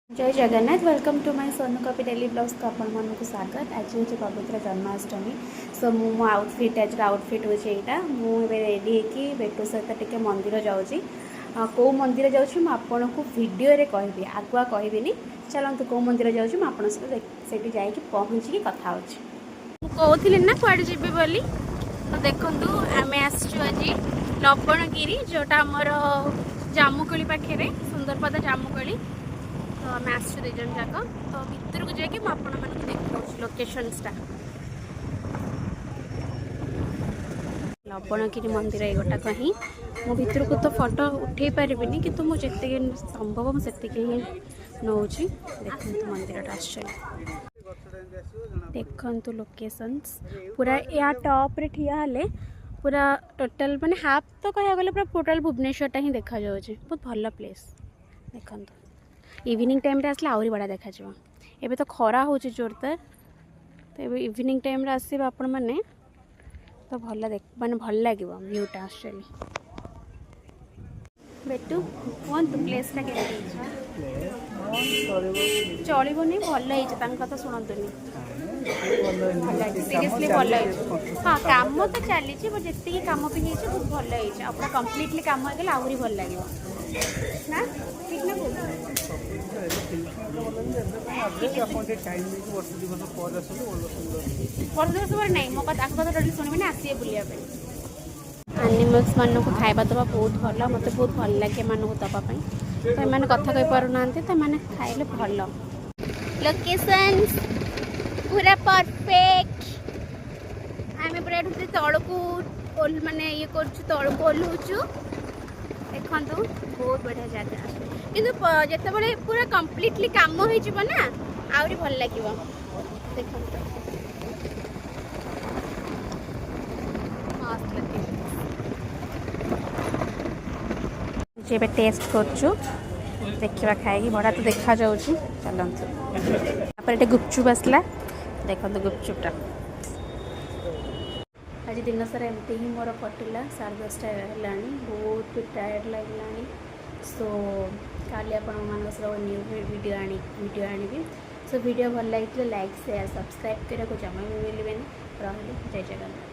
जय Jagannath welcome to my Sonu कपी daily blogs को आपण मानक स्वागत। आज हूँ पवित्र जन्माष्टमी। सो मो आउटफिट आज आउटफिट हूँ यहाँ मुझे रेडी होगी बेटू सहित टे मंदिर जाऊँगी। कौ मंदिर जाऊँ आपन को वीडियो रे कहबी आगुआ कहबी। चलतु कौ मंदिर जाऊँ आपन सहित जा पहुँचिकी कथा कहती ना कुआड़े जी बोली। तो देखु आम आज लवणगिरी जोटा आमर जामुकोली पाखे सुंदरपदा जामुकोली। तो आम आस दुजन जाक तो भितर को जाकि आपण मानक देखा लोकेशनटा लवणगिरी मंदिर ये गोटा कहीं मो भितर को तो फोटो उठे पारिनी कि मुझे संभव मुझे ही नौ देखते मंदिर आश्चर्य देखु लोकेशंस पूरा या टॉप रे ठिया हले पूरा टोटल माने हाफ तो कह गले पूरा टोटल भुवनेश्वर ही देखा जाउछे। बहुत भल प्लेस देखु इवनिंग टाइम रे आसले आउरी बड़ा देखा जाव। एबे तो खरा हो जोरदार तो इवनिंग टाइम रे आसीबा आपण माने तो भल देख माने भल लागिवो व्यूटा एक्चुअली। बेटू कौन तू प्लेस टा के चलिबो नहीं भल है तांका तो सुनतुनी सीरियसली भल है। हाँ काम तो चली जी काम भी है बहुत भल है पूरा कंप्लीटली काम हो गले आउरी भल लागिवो ना ठीक ना वर्ष पर नहीं मो कथा टोटल शुणवे ना आसिए बुलिया एनिमल्स मान को खाଇବା दबा बहुत भल मत बहुत भल लगे मानक दवापाई तो ये कथा कही पार ना तो खाइले भल लोकेशन पूरा परफेक्ट। आम पूरा तल को माने ये तल को ओह्लुचु देखु बहुत बढ़िया जगह किंतु जिते पूरा कंप्लीटली काम हो ना आउरी भल लगे देखो जे टेस्ट करछु देखा खाई बड़ा तो देखा जाऊँ चलते गुपचुप आसला देखो गुपचुपटा आज दिन सारा एमती ही मोर कटिला 10:30 है बहुत टायर्ड लगे। सो काली आपण न्यू वीडियो आनी सो वीडियो भल लगे लाइक शेयर सब्सक्राइब करने को जमा भी मिलबे। रही जय जगन्नाथ।